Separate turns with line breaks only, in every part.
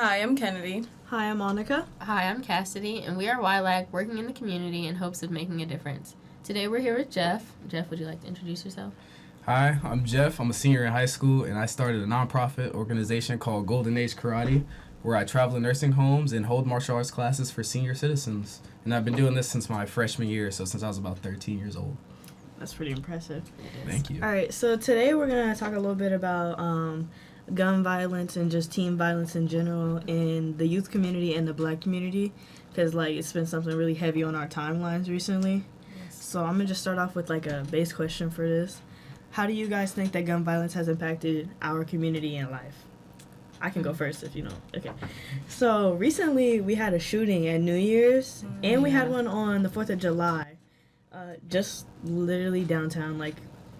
Hi, I'm Kennedy.
Hi, I'm Monica.
Hi, I'm Cassidy, and we are YLAG, working in the community in hopes of making a difference. Today we're here with Jeff. Jeff, would you like to introduce yourself?
Hi, I'm Jeff. I'm a senior in high school, and I started a nonprofit organization called Golden Age Karate, where I travel to nursing homes and hold martial arts classes for senior citizens. And I've been doing this since my freshman year, so since I was about 13 years old.
That's pretty impressive.
Thank you.
All right, so today we're going to talk a little bit about gun violence and just teen violence in general in the youth community and the black community, because it's been something really heavy on our timelines recently. Yes. So I'm going to just start off with a base question for this. How do you guys think that gun violence has impacted our community and life? I can go first if you know. Okay. So recently we had a shooting at New Year's, and we had one on the 4th of July, just literally downtown,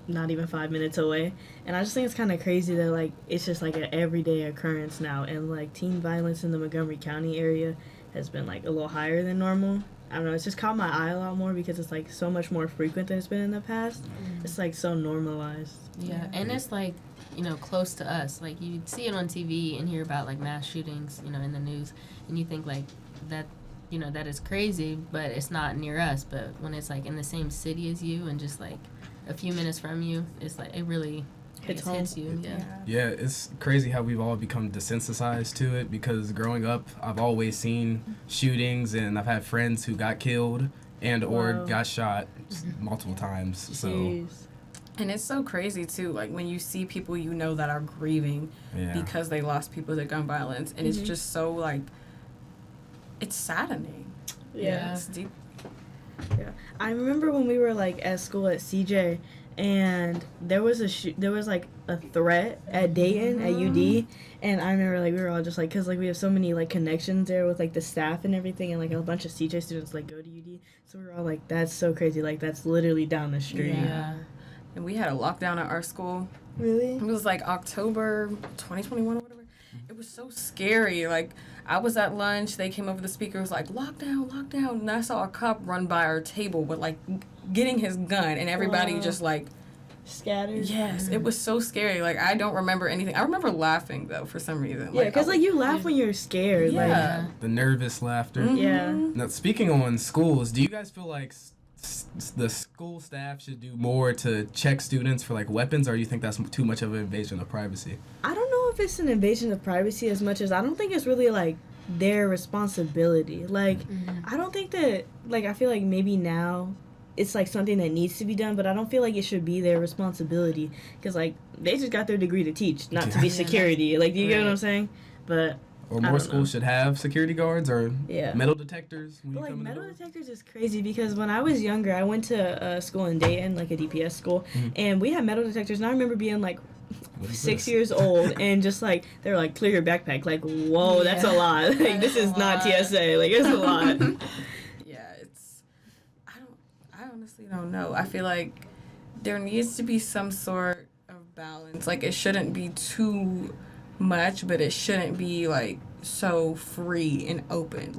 not even 5 minutes away. And I just think it's kind of crazy that it's just an everyday occurrence now, and teen violence in the Montgomery County area has been a little higher than normal. I don't know, it's just caught my eye a lot more because it's so much more frequent than it's been in the past. It's so normalized.
Yeah, and it's close to us. You see it on TV and hear about mass shootings, in the news, and you think that, that is crazy, but it's not near us. But when it's in the same city as you and just a few minutes from you, it's it really hits you.
Yeah, it's crazy how we've all become desensitized to it, because growing up, I've always seen shootings, and I've had friends who got killed and or got shot multiple times. So.
Jeez.
And it's so crazy, too, when you see people that are grieving because they lost people to gun violence, and it's just so, it's saddening.
Yeah.
It's deep.
Yeah. I remember when we were, at school at CJ, and there was a threat at Dayton, at UD, and I remember, we were all just, because, we have so many, connections there with, the staff and everything, and, a bunch of CJ students, go to UD, so we were all that's so crazy, that's literally down the street.
Yeah.
And we had a lockdown at our school.
Really?
It was, October 2021 or whatever. It was so scary. I was at lunch, they came over, the speaker was lockdown, lockdown, and I saw a cop run by our table with, getting his gun, and everybody just,
scattered?
Yes, it was so scary. I don't remember anything. I remember laughing, though, for some reason.
Yeah, because, you laugh when you're scared.
Yeah.
The nervous laughter.
Mm-hmm.
Yeah.
Now, speaking on schools, do you guys feel the school staff should do more to check students for weapons, or do you think that's too much of an invasion of privacy?
I don't know if it's an invasion of privacy as much as I don't think it's really their responsibility. I don't think that I feel maybe now it's something that needs to be done, but I don't feel it should be their responsibility, because they just got their degree to teach, not to be security. Do you get what I'm saying? But
Or more schools should have security guards or
Yeah.
metal detectors. When you
But
come in the
metal
door.
detectors is crazy, because when I was younger, I went to a school in Dayton, a DPS school, and we had metal detectors, and I remember being 6 years old, and just they were clear your backpack. Whoa, that's a lot. This is not TSA. It's a lot.
Yeah, I honestly don't know. I feel there needs to be some sort of balance. It shouldn't be too much, but it shouldn't be so free and open.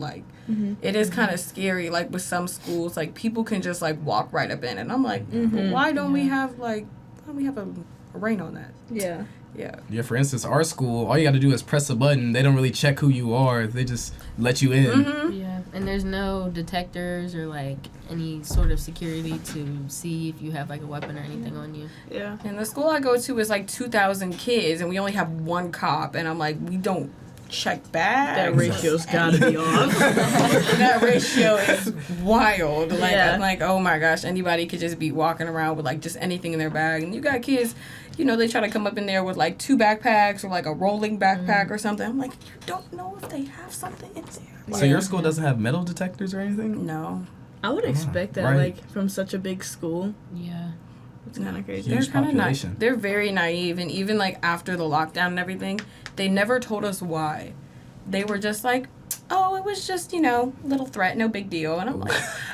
It is kind of scary, with some schools, people can just walk right up in, and I'm why don't we have a rein on that?
Yeah.
Yeah, for instance, our school, all you got to do is press a button. They don't really check who you are. They just let you in.
Yeah, and there's no detectors or any sort of security to see if you have a weapon or anything on you.
Yeah.
And the school I go to is 2,000 kids, and we only have one cop, and I'm we don't check bags.
That ratio's gotta be off.
That ratio is wild.
Yeah.
I'm oh my gosh, anybody could just be walking around with just anything in their bag, and you got kids, they try to come up in there with 2 backpacks or a rolling backpack or something. I'm you don't know if they have something in there.
So your school doesn't have metal detectors or anything?
No.
I would expect that,
right.
from such a big school.
Yeah.
It's kind of crazy.
Huge
They're kind
population.
of they're very naive, and even after the lockdown and everything, they never told us why. They were just oh, it was just little threat, no big deal. And I'm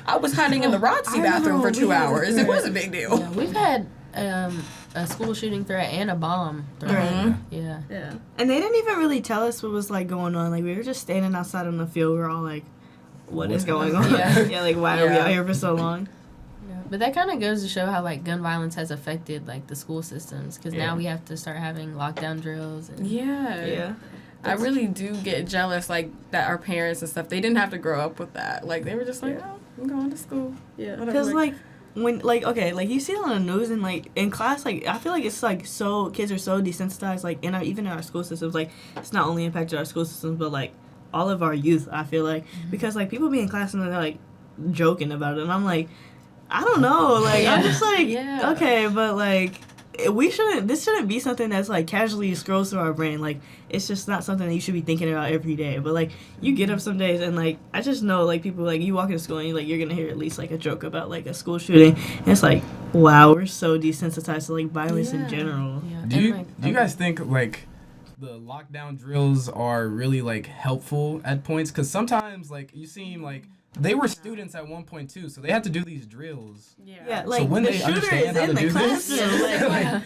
I was hiding in the Roxy bathroom for 2 hours. It was a big deal.
Yeah, we've had a school shooting threat and a bomb threat.
Mm-hmm.
Yeah.
Yeah. And they didn't even really tell us what was going on. We were just standing outside on the field. We were all what is going on?
Yeah.
Why are we out here for so long?
Yeah. But that kind of goes to show how gun violence has affected the school systems, because now we have to start having lockdown drills. And
Yeah.
Yeah.
I really do get jealous, like, that our parents and stuff, they didn't have to grow up with that. Like, they were just like, oh, I'm going to school.
Yeah,
Whatever,
because like when like okay, like you see it on the news and like in class, like I feel like it's like so kids are so desensitized, like in our even in our school systems, like it's not only impacted our school systems, but like all of our youth. I feel like because like people be in class and they're like joking about it, and I'm like, I don't know, like I'm just like okay, but like this shouldn't be something that's like casually scrolls through our brain. Like it's just not something that you should be thinking about every day. But like you get up some days and like I just know like people like you walk into school and you're gonna hear at least like a joke about like a school shooting. And it's like wow, we're so desensitized to like violence in general.
Yeah.
Do you guys think like the lockdown drills are really like helpful at points? Because sometimes like you seem like they were students at one point too, so they had to do these drills.
Yeah, like
so when
the
they
shooter
understand
is
how
in
to
the
do this,
classroom.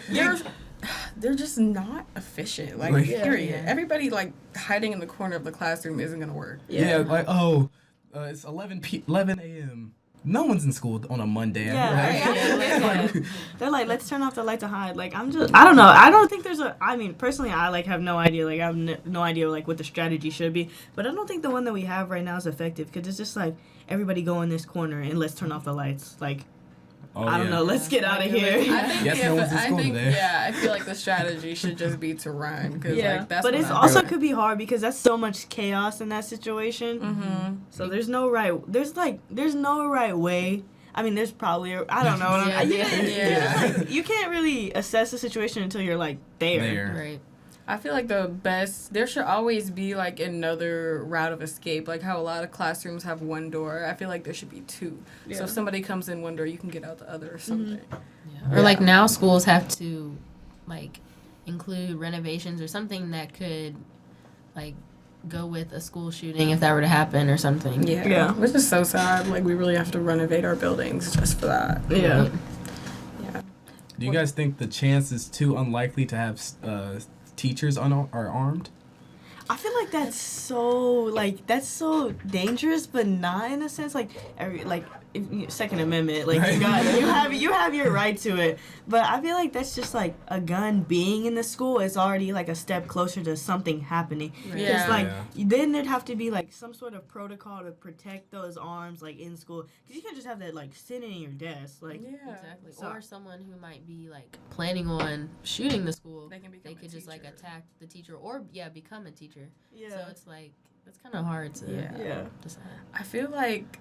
They're just not efficient. Like, period.
Yeah.
Everybody, like, hiding in the corner of the classroom isn't going to work.
yeah, like it's 11 a.m. No one's in school on a Monday.
They're like, let's turn off the light to hide. Like, I don't know. I don't think I mean, personally, I, like, have no idea. Like, I have no idea, like, what the strategy should be. But I don't think the one that we have right now is effective because it's just, like, everybody go in this corner and let's turn off the lights. Like, I don't know. Let's get out of here.
I think,
Yes, no one's in school today.
Yeah, I feel like the strategy should just be to run. Cause, like, that's
but
what
it's
I'm
also
doing.
could be hard because that's so much chaos in that situation.
Mm-hmm.
So there's no right way. I mean, there's probably I don't know. You can't really assess the situation until you're like there.
Right.
I feel like there should always be like another route of escape, like how a lot of classrooms have one door. I feel like there should be two.
Yeah.
So if somebody comes in one door, you can get out the other or something.
Yeah. Or like now schools have to like include renovations or something that could like go with a school shooting if that were to happen or something.
Yeah.
Which is so sad. Like we really have to renovate our buildings just for that.
Yeah.
Right.
Yeah.
Do you guys think the chance is too unlikely to have teachers are armed?
I feel like that's so dangerous, but not in a sense like Second Amendment, like you have your right to it, but I feel like that's just like a gun being in the school is already like a step closer to something happening.
Yeah.
Then there'd have to be like some sort of protocol to protect those arms like in school, because you can't just have that like sitting in your desk like.
Yeah.
Exactly. Or someone who might be like planning on shooting the school,
They
could just like attack the teacher or become a teacher.
Yeah.
So it's like it's kind of hard to decide.
I feel like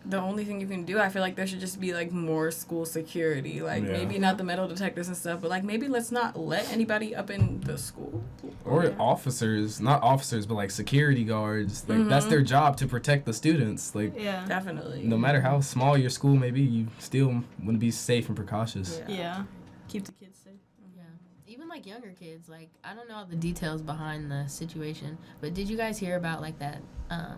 the only thing you can do, I feel like there should just be like more school security. Like maybe not the metal detectors and stuff, but like maybe let's not let anybody up in the school.
Or officers, not officers, but like security guards. Like that's their job to protect the students. Like
Definitely.
no matter how small your school may be, you still want to be safe and precautious.
Yeah. Keep the kids safe.
Yeah. Even like younger kids, like I don't know all the details behind the situation, but did you guys hear about like that I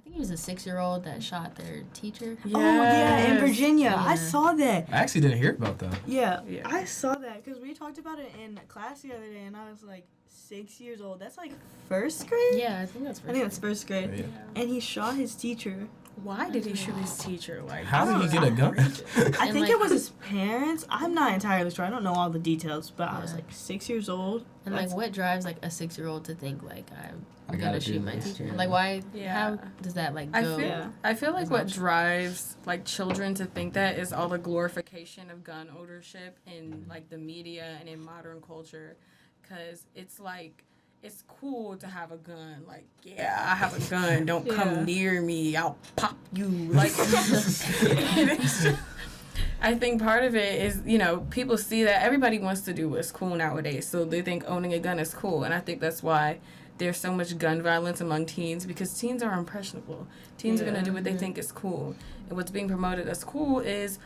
think he was a 6-year-old that shot their teacher.
Oh yeah, in Virginia.
Yeah.
I saw that.
I actually didn't hear about that.
Yeah, I saw that because we talked about it in class the other day, and I was like 6 years old. That's like first grade?
Yeah, I think that's
first grade.
Yeah.
And he shot his teacher.
Why did he shoot his teacher? Like,
How did he get a gun?
I think it was his parents. I'm not entirely sure. I don't know all the details, but I was like 6 years old.
And like, what drives like a 6-year-old to think like I'm
gotta
gonna shoot
do
my
this.
teacher?
Yeah.
Like, why?
Yeah.
How does that like go?
I feel like what drives like children to think that is all the glorification of gun ownership in like the media and in modern culture, because it's like it's cool to have a gun. Like, yeah, I have a gun. Don't come near me. I'll pop you. Like, I think part of it is, people see that everybody wants to do what's cool nowadays. So they think owning a gun is cool. And I think that's why there's so much gun violence among teens, because teens are impressionable. Teens are going to do what they think is cool. And what's being promoted as cool is,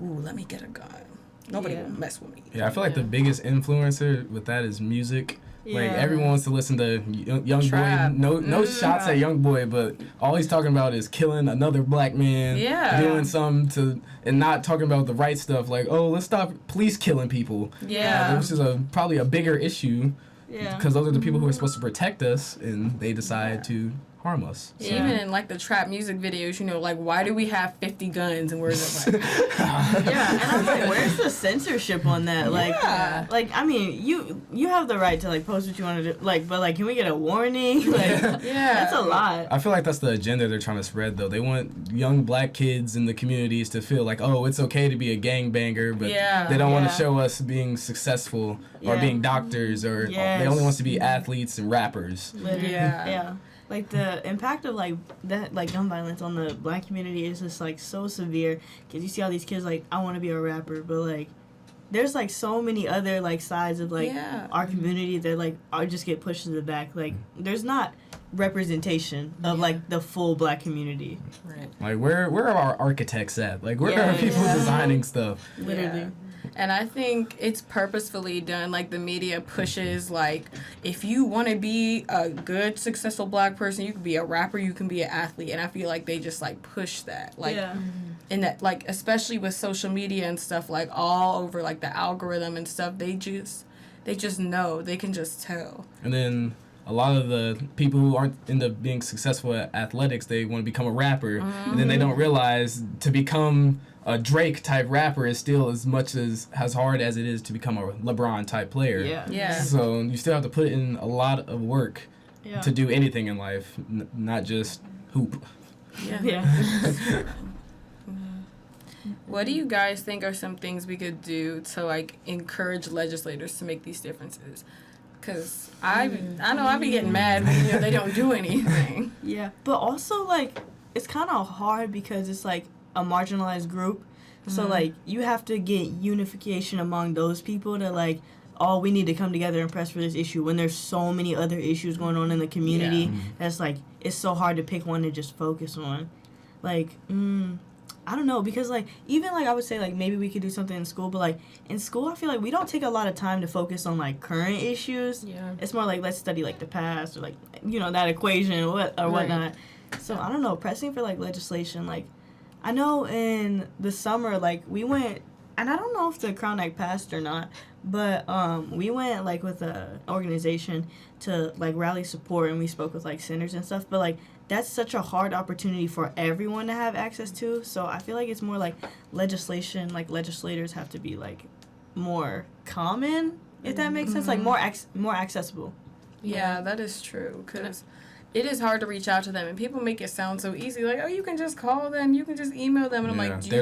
ooh, let me get a gun. Nobody will mess with me.
Yeah, I feel like the biggest influencer with that is music.
Yeah.
Like everyone wants to listen to Young
Trap.
Boy. No shots at Young Boy, but all he's talking about is killing another black man.
Yeah.
Doing something and not talking about the right stuff. Like, oh, let's stop police killing people.
Yeah.
Which is probably a bigger issue.
Yeah.
Because those are the people who are supposed to protect us, and they decide to harm us.
Yeah. Even in like the trap music videos, you know, like why do we have 50 guns and we're just like,
yeah, and I'm like, where's the censorship on that? Like, I mean, you have the right to like post what you want to do, like, but like, can we get a warning? Like, that's a lot.
I feel like that's the agenda they're trying to spread, though. They want young black kids in the communities to feel like, oh, it's okay to be a gangbanger, but they don't want to show us being successful or being doctors, or they only want us to be athletes and rappers.
Literally. Yeah. Like, the impact of, like, that, like, gun violence on the black community is just, like, so severe. Because you see all these kids, like, I want to be a rapper. But, like, there's, like, so many other, like, sides of, like, our community that, like, just get pushed to the back. Like, there's not representation of, like, the full black community.
Right.
Like, where are our architects at? Like, where are people designing stuff?
Literally.
Yeah. And I think it's purposefully done. Like, the media pushes, like, if you want to be a good, successful black person, you can be a rapper, you can be an athlete. And I feel like they just, like, push that. Like, and that, like, especially with social media and stuff, like, all over, like, the algorithm and stuff, they just know. They can just tell.
And then a lot of the people who aren't end up being successful at athletics, they want to become a rapper. And then they don't realize to become a Drake type rapper is still as hard as it is to become a LeBron type player.
Yeah.
So you still have to put in a lot of work to do anything in life, not just hoop.
Yeah.
What do you guys think are some things we could do to, like, encourage legislators to make these differences? Because I know I be getting mad when, you know, they don't do anything.
Yeah. But also, like, it's kind of hard because it's, like, a marginalized group. So, like, you have to get unification among those people to, like, we need to come together and press for this issue when there's so many other issues going on in the community that's, like, it's so hard to pick one to just focus on. Like, I don't know, because, like, even, like, I would say, like, maybe we could do something in school, but, like, in school, I feel like we don't take a lot of time to focus on, like, current issues.
Yeah.
It's more like, let's study, like, the past or, like, you know, that equation or whatnot. So, I don't know, pressing for, like, legislation, like, I know in the summer, like, we went, and I don't know if the Crown Act passed or not, but we went, like, with an organization to, like, rally support, and we spoke with, like, senators and stuff, but, like, that's such a hard opportunity for everyone to have access to, so I feel like it's more, like, legislation, like, legislators have to be, like, more common, if that makes sense, like, more accessible.
Yeah, that is true, because it is hard to reach out to them, and people make it sound so easy, like, oh, you can just call them, you can just email them, and I'm like, do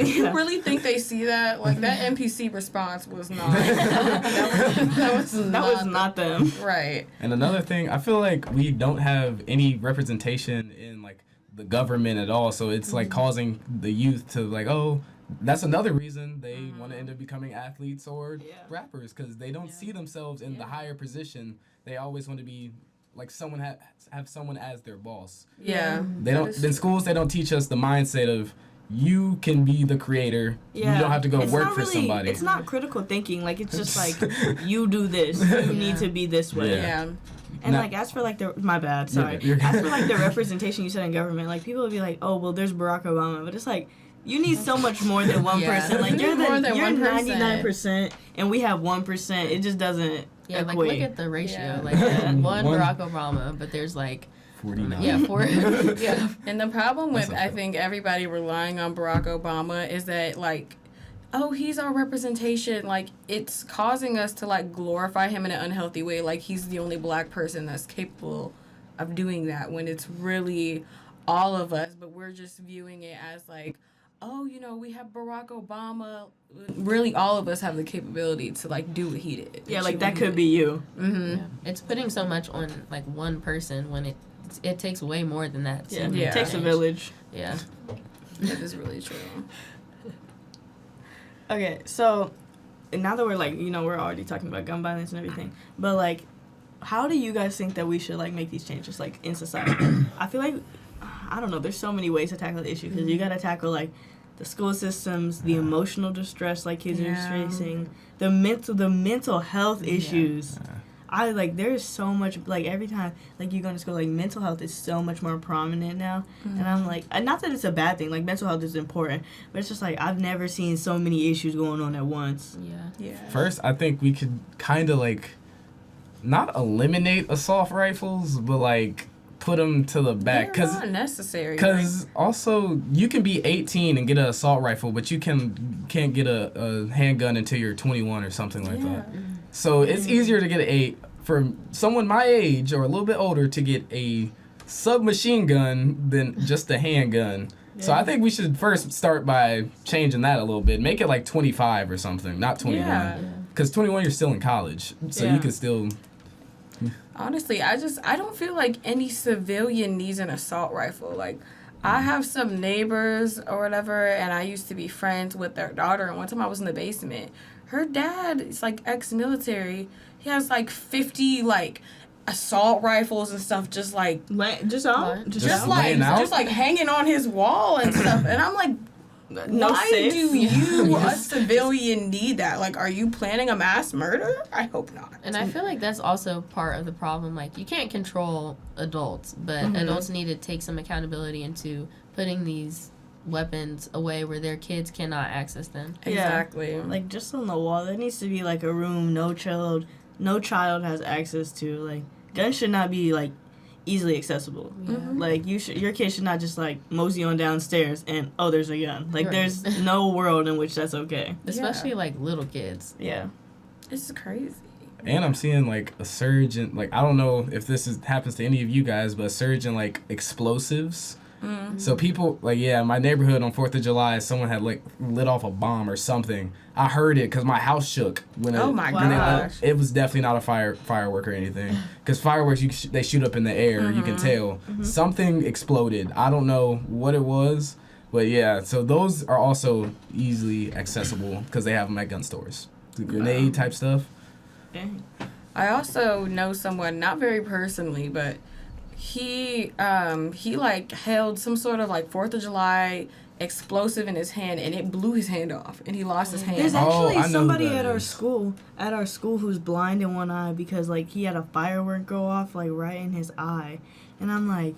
you really think they see that? Like, that NPC response was not, that was
not them.
Right.
And another thing, I feel like we don't have any representation in, like, the government at all, so it's, like, causing the youth to, like, oh, that's another reason they want to end up becoming athletes or rappers, because they don't see themselves in the higher position. They always want to be like someone have someone as their boss.
Yeah.
They don't in schools they don't teach us the mindset of you can be the creator.
Yeah.
You don't have to go work for somebody.
It's not critical thinking. Like, it's just like, you do this. You need to be this way.
Yeah.
And, like, as for, like, my bad, sorry. As for, like, the representation you said in government, like, people would be like, oh, well, there's Barack Obama. But it's like, you need so much more than 1%. Like, you're 99%, and we have 1%. It just doesn't equate.
Like, look at the ratio. Like, one Barack Obama, but there's, like,
49.
Yeah, 40. Yeah.
And the problem with, I think, everybody relying on Barack Obama is that, like, oh, he's our representation. Like, it's causing us to, like, glorify him in an unhealthy way. Like, he's the only black person that's capable of doing that, when it's really all of us. But we're just viewing it as, like, oh, you know, we have Barack Obama. Really, all of us have the capability to, like, do what he did.
Yeah, like, that could be you.
Yeah. It's putting so much on, like, one person when it takes way more than that.
Yeah, it takes a village.
Yeah.
That is really true.
Okay, so now that we're, like, you know, we're already talking about gun violence and everything, but, like, how do you guys think that we should, like, make these changes, like, in society? I feel like, I don't know, there's so many ways to tackle the issue, because you got to tackle, like, the school systems, the emotional distress, like, kids are facing, the mental health issues. There's so much, like, every time, like, you go to school, like, mental health is so much more prominent now, and I'm like, not that it's a bad thing, like, mental health is important, but it's just, like, I've never seen so many issues going on at once.
Yeah.
First, I think we could kind of, like, not eliminate assault rifles, but, like, put them to the back.
They're not necessary.
Because also, you can be 18 and get an assault rifle, but you can't get a handgun until you're 21 or something like that. So it's easier to get for someone my age or a little bit older to get a submachine gun than just a handgun. So I think we should first start by changing that a little bit. Make it like 25 or something, not 21.
Yeah.
Because 21, you're still in college. So you can still...
Honestly, I don't feel like any civilian needs an assault rifle. Like, I have some neighbors or whatever, and I used to be friends with their daughter. And one time I was in the basement. Her dad is, like, ex-military. He has, like, 50, like, assault rifles and stuff just, like...
Just out?
Just laying out?
Just, like, hanging on his wall and stuff. And I'm like...
No
Why
safe?
do you, a civilian, need that? Like, are you planning a mass murder? I hope not.
And I feel like that's also part of the problem. Like, you can't control adults, but adults need to take some accountability into putting these weapons away where their kids cannot access them.
Exactly.
Like, just on the wall, there needs to be, like, a room no child has access to. Like, guns should not be, like, easily accessible. Like, your kid should not just, like, mosey on downstairs and, oh, there's a gun. Like, there's no world in which that's okay.
Especially, like, little kids.
Yeah.
It's crazy.
And I'm seeing, like, a surge in, like, I don't know if happens to any of you guys, but a surge in, like, explosives. So people, like, my neighborhood on 4th of July, someone had, like, lit off a bomb or something. I heard it because my house shook. When it was definitely not a firework or anything. Because fireworks, they shoot up in the air. You can tell. Something exploded. I don't know what it was. But, so those are also easily accessible because they have them at gun stores. The grenade type stuff.
I also know someone, not very personally, but he like held some sort of like 4th of July explosive in his hand, and it blew his hand off, and he lost his hand.
There's actually somebody at our school who's blind in one eye because like he had a firework go off like right in his eye, and I'm like,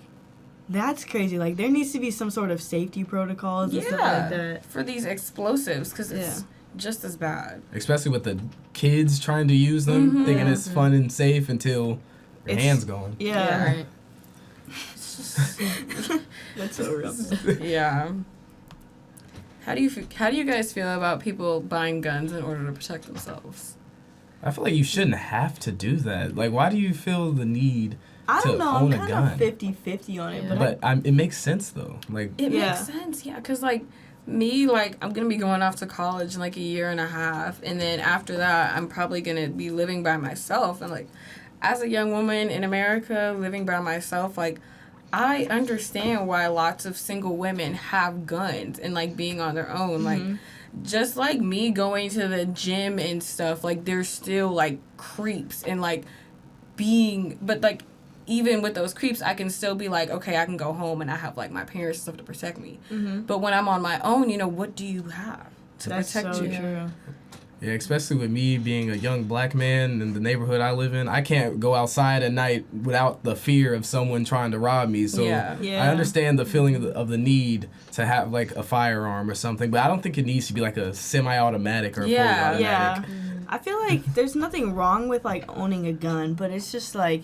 that's crazy. Like, there needs to be some sort of safety protocols and stuff like that
for these explosives, because it's just as bad.
Especially with the kids trying to use them, thinking it's fun and safe until their hand's gone.
Right.
That's so rough.
Yeah. How do you guys feel about people buying guns in order to protect themselves?
I feel like you shouldn't have to do that. Like, why do you feel the need
I
to
don't know.
own
I'm
a
kind
gun?
of 50-50 on it,
But it makes sense though. Like,
it makes sense, because like me, like, I'm gonna be going off to college in like a year and a half, and then after that, I'm probably gonna be living by myself. And like, as a young woman in America living by myself, like, I understand why lots of single women have guns and, like, being on their own. Like, just like me going to the gym and stuff, like, there's still, like, creeps and, like, but, like, even with those creeps, I can still be like, okay, I can go home and I have, like, my parents and stuff to protect me. But when I'm on my own, what do you have to protect you?
True.
Yeah, especially with me being a young black man in the neighborhood I live in, I can't go outside at night without the fear of someone trying to rob me. So I understand the feeling of the need to have like a firearm or something, but I don't think it needs to be like a semi-automatic or fully automatic.
Yeah. I feel like there's nothing wrong with like owning a gun, but it's just like,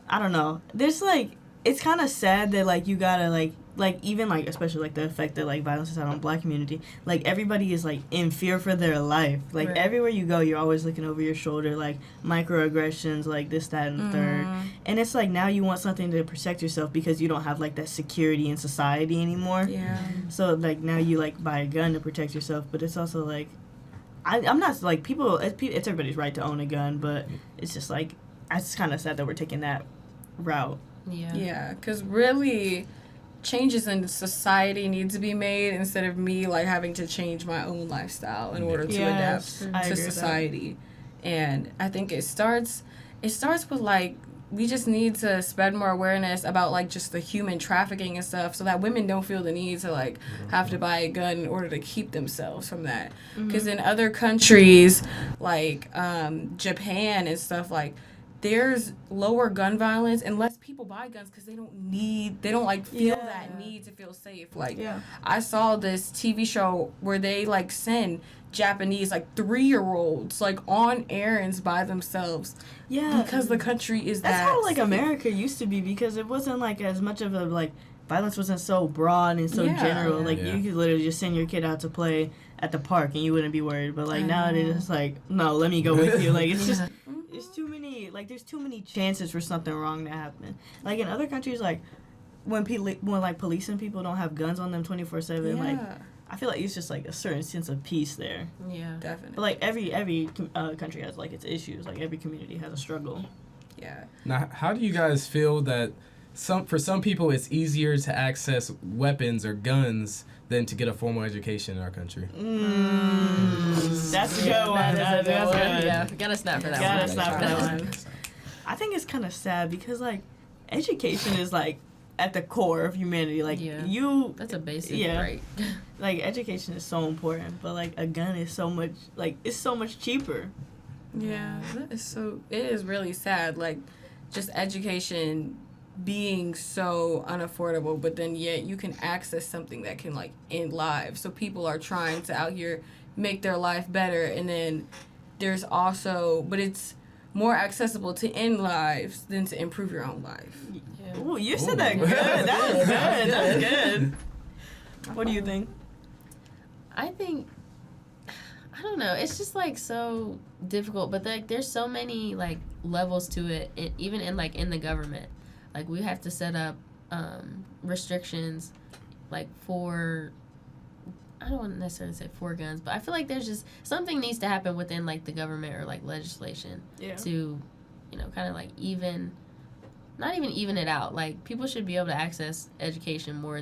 I don't know. There's like, it's kind of sad that like you gotta like even like especially like the effect that like violence has had on the black community, like everybody is like in fear for their life, like everywhere you go you're always looking over your shoulder, like microaggressions, like this, that, and third, and it's like now you want something to protect yourself because you don't have like that security in society anymore. So like now you like buy a gun to protect yourself, but it's also like I'm not like it's everybody's right to own a gun, but it's just like it's kind of sad that we're taking that route.
Because really changes in society need to be made instead of me like having to change my own lifestyle in order to adapt to society. And I think it starts with like we just need to spread more awareness about like just the human trafficking and stuff so that women don't feel the need to like have to buy a gun in order to keep themselves from that. Because in other countries like Japan and stuff, like there's lower gun violence and less people buy guns because they don't like feel that need to feel safe. Like I saw this TV show where they like send Japanese like 3-year-olds like on errands by themselves. Yeah, because the country is
that's how like America used to be, because it wasn't like as much of a like violence wasn't so broad and so general. Like you could literally just send your kid out to play at the park and you wouldn't be worried. But like nowadays it's like, no, let me go with you. Like it's just. There's too many, like, there's too many chances for something wrong to happen. Like, in other countries, like, when like, police and people don't have guns on them 24/7, like, I feel like it's just, like, a certain sense of peace there.
Yeah.
Definitely.
But, like, every country has, like, its issues. Like, every community has a struggle.
Yeah.
Now, how do you guys feel that for some people it's easier to access weapons or guns than to get a formal education in our country?
That's a good one. That's good.
Yeah, gotta snap for that one.
Gotta snap for that one. I think it's kind of sad because, like, education is, like, at the core of humanity. Like,
that's a basic right.
Like, education is so important, but, like, a gun is so much, like, it's so much cheaper.
Yeah, it is really sad. Like, just education being so unaffordable, but then yet you can access something that can like end lives. So people are trying to out here make their life better, and then there's also, but it's more accessible to end lives than to improve your own life.
Yeah. Ooh, you said that good. That was good. That was good. What do you think?
I think, I don't know. It's just like so difficult, but like there's so many like levels to it, even in like in the government. Like, we have to set up restrictions, like, for, I don't want to necessarily say for guns, but I feel like there's just, something needs to happen within, like, the government or, like, legislation to, you know, kind of, like, not even it out. Like, people should be able to access education more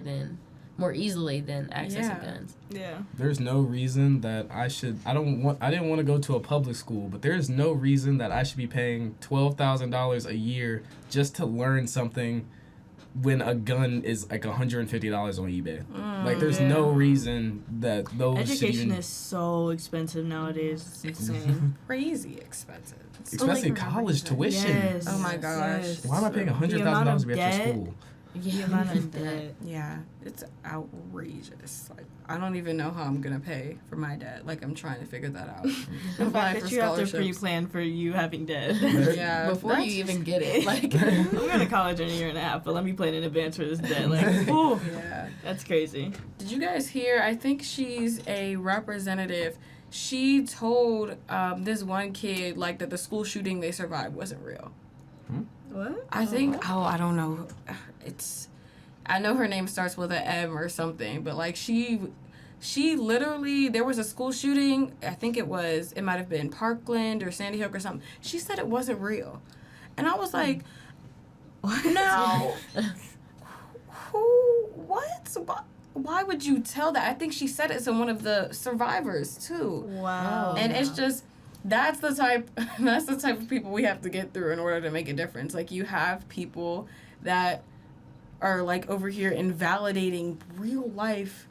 easily than accessing guns.
Yeah.
There's no reason that I didn't want to go to a public school, but there's no reason that I should be paying $12,000 a year just to learn something when a gun is like $150 on eBay. Like, there's no reason that those
education is so expensive nowadays. It's insane.
Crazy expensive.
Especially college tuition.
Yes.
Oh my gosh.
Yes. Why am I paying $100,000 to be after school?
The amount of debt.
Yeah, it's outrageous. Like, I don't even know how I'm gonna pay for my debt. Like, I'm trying to figure that out.
The fact that you have to pre-plan for you having debt.
Yeah,
before you even get it. Like,
I'm going to college in a year and a half, but let me plan in advance for this debt. Like, ooh,
yeah,
that's crazy.
Did you guys hear? I think she's a representative. She told this one kid like that the school shooting they survived wasn't real.
What?
I think. Oh, I don't know. I know her name starts with an M or something, but like she literally, there was a school shooting. I think it might have been Parkland or Sandy Hook or something. She said it wasn't real, and I was like, no. What? Why would you tell that? I think she said it to one of the survivors too.
Wow.
And it's just. That's the type of people we have to get through in order to make a difference. Like, you have people that are, like, over here invalidating real-life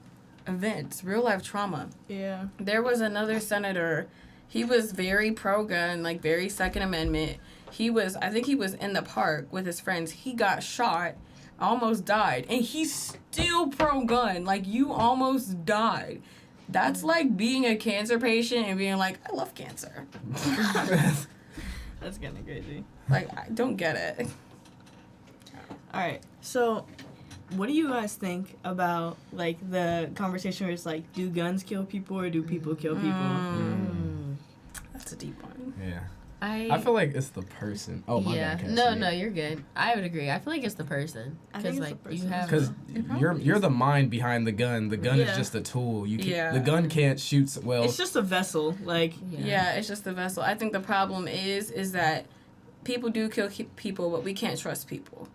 events, real-life trauma.
Yeah.
There was another senator. He was very pro-gun, like, very Second Amendment. I think he was in the park with his friends. He got shot, almost died, and he's still pro-gun. Like, you almost died. That's like being a cancer patient and being like, I love cancer.
That's kind of crazy.
Like, I don't get it.
All right. So, what do you guys think about, like, the conversation where it's like, do guns kill people or do people kill people?
That's a deep one.
Yeah. I feel like it's the person. Oh, my
bad. No, you're good. I would agree. I feel like it's the person. Because, like, you have...
Because you're the mind behind the gun. The gun is just a tool. The gun can't shoot... Well...
It's just a vessel. Like...
Yeah, it's just a vessel. I think the problem is that people do kill people, but we can't trust people.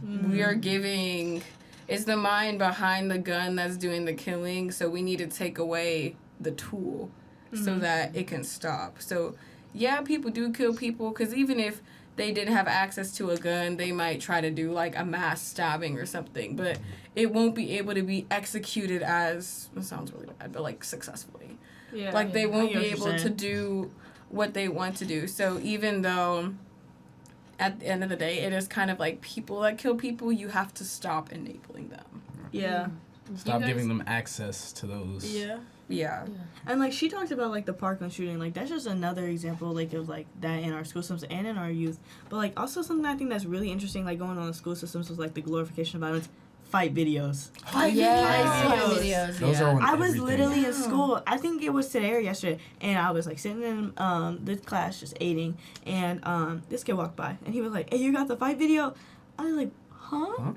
We are giving... It's the mind behind the gun that's doing the killing, so we need to take away the tool so that it can stop. So... Yeah, people do kill people, because even if they didn't have access to a gun, they might try to do, like, a mass stabbing or something, but it won't be able to be executed as, it sounds really bad, but, like, successfully.
Yeah,
like, they won't be able to do what they want to do. So even though at the end of the day, it is kind of like people that kill people. You have to stop enabling them.
Yeah.
Stop giving them access to those.
Yeah.
Yeah.
And, like, she talked about, like, the Parkland shooting. Like, that's just another example, like, of, like, that in our school systems and in our youth. But, like, also something I think that's really interesting, like, going on in school systems was, like, the glorification of violence. Fight videos.
Fight videos.
Those are on
I was
everything.
literally in school. I think it was today or yesterday, and I was like sitting in the class just eating, and this kid walked by, and he was like, "Hey, you got the fight video?" I was like, "Huh?"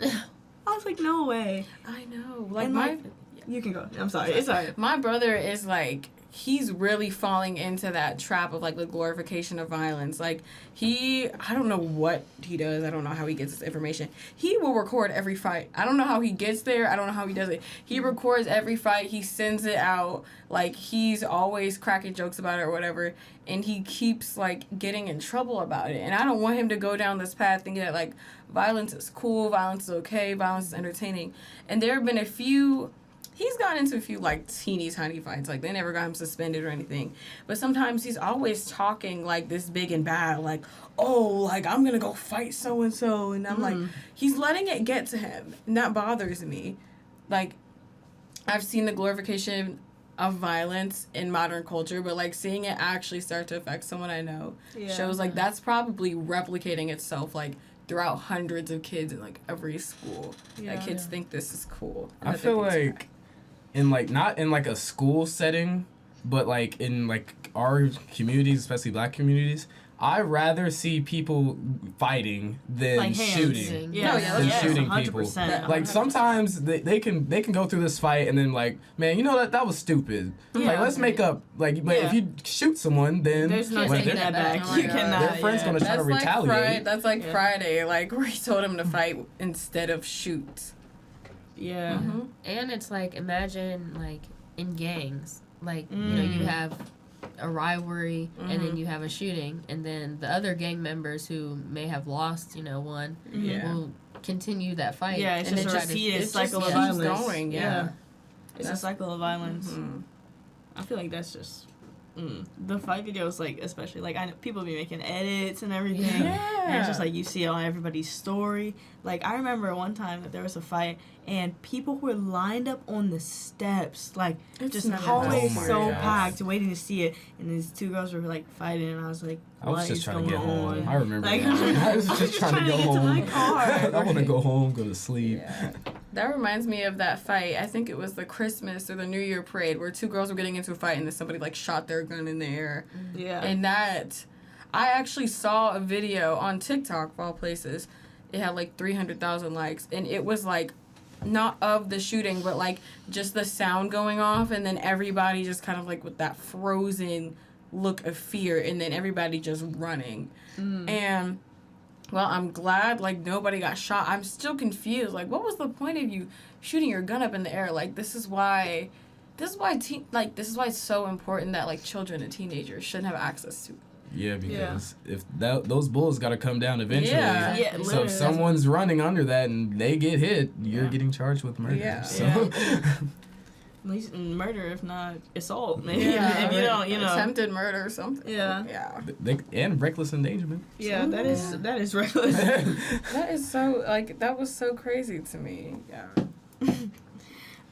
I was like, "No way."
I know. Like,
And,
my...
like, you can go. I'm sorry. It's alright.
My brother is like, he's really falling into that trap of like the glorification of violence. Like, I don't know what he does. I don't know how he gets this information. He will record every fight. I don't know how he gets there. I don't know how he does it. He records every fight. He sends it out. Like, he's always cracking jokes about it or whatever. And he keeps like getting in trouble about it. And I don't want him to go down this path thinking that like violence is cool, violence is okay, violence is entertaining. And there have been he's gotten into a few, like, teeny tiny fights. Like, they never got him suspended or anything. But sometimes he's always talking, like, this big and bad. Like, oh, like, I'm going to go fight so-and-so. And I'm like, he's letting it get to him. And that bothers me. Like, I've seen the glorification of violence in modern culture. But, like, seeing it actually start to affect someone I know shows, like, that's probably replicating itself, like, throughout hundreds of kids in, like, every school. That kids think this is cool.
I feel like... in like not in like a school setting, but like in like our communities, especially black communities, I rather see people fighting than
like
shooting.
Than
shooting
100%.
people. Like sometimes they can go through this fight and then like, man, you know that was stupid. Like let's make up. Like, but if you shoot someone, then
there's no taking that back.
Oh
You cannot.
their friend's gonna try to retaliate.
That's like Friday, like where he told him to fight instead of shoot.
Yeah.
Mm-hmm.
And it's like, imagine, like, in gangs, like, you know, you have a rivalry, and then you have a shooting, and then the other gang members who may have lost, you know, one, will continue that fight.
Yeah, it's
and
just a repeated cycle of
keeps
violence.
going,
It's a cycle of violence.
Mm-hmm.
I feel like that's just... The fight videos, like, especially, like, I know people be making edits and everything.
Yeah.
And it's just, like, you see it on everybody's story. Like, I remember one time that there was a fight, and people were lined up on the steps. Like, just hallways so packed, waiting to see it. And these two girls were, like, fighting, and I was like,
I was just trying to get home.
on?
I remember
Like,
that. I was just trying to go
get
home.
to my car.
I want to go home, go to sleep.
Yeah. That reminds me of that fight. I think it was the Christmas or the New Year parade where two girls were getting into a fight and then somebody like shot their gun in the air.
Yeah.
And that, I actually saw a video on TikTok of all places. It had like 300,000 likes, and it was like not of the shooting, but like just the sound going off, and then everybody just kind of like with that frozen look of fear, and then everybody just running. And well, I'm glad, like, nobody got shot. I'm still confused. Like, what was the point of you shooting your gun up in the air? Like, this is why it's so important that, like, children and teenagers shouldn't have access to it.
Yeah, because if those bullets got to come down eventually.
Yeah.
So if someone's running under that and they get hit, you're getting charged with murder.
Yeah.
So.
At least murder, if not assault, maybe.
Yeah.
If you don't, you know.
Attempted murder or something.
Yeah.
Yeah.
And reckless endangerment.
Yeah, that is reckless.
That is so, like, that was so crazy to me. Yeah.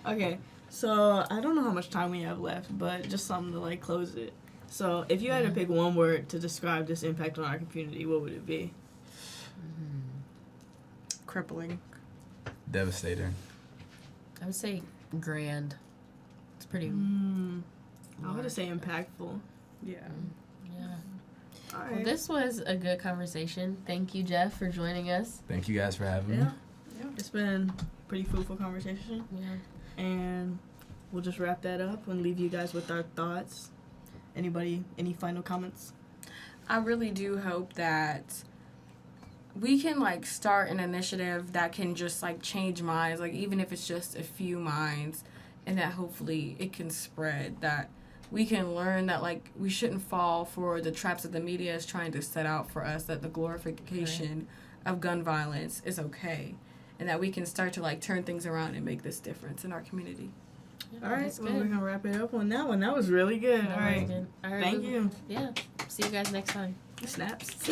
Okay, so I don't know how much time we have left, but just something to, like, close it. So if you had to pick one word to describe this impact on our community, what would it be?
Crippling.
Devastating.
I would say grand. It's pretty...
I would say impactful.
Yeah.
Yeah.
All right.
Well, this was a good conversation. Thank you, Jeff, for joining us.
Thank you guys for having me.
Yeah. It's been a pretty fruitful conversation.
Yeah.
And we'll just wrap that up and leave you guys with our thoughts. Anybody, any final comments?
I really do hope that we can, like, start an initiative that can just, like, change minds, like, even if it's just a few minds, and that hopefully it can spread, that we can learn that, like, we shouldn't fall for the traps that the media is trying to set out for us, that the glorification of gun violence is okay, and that we can start to, like, turn things around and make this difference in our community.
All right, well, we're going to wrap it up on that one. That was really good. All right.
All right.
Thank you.
Yeah. See you guys next time.
Snaps.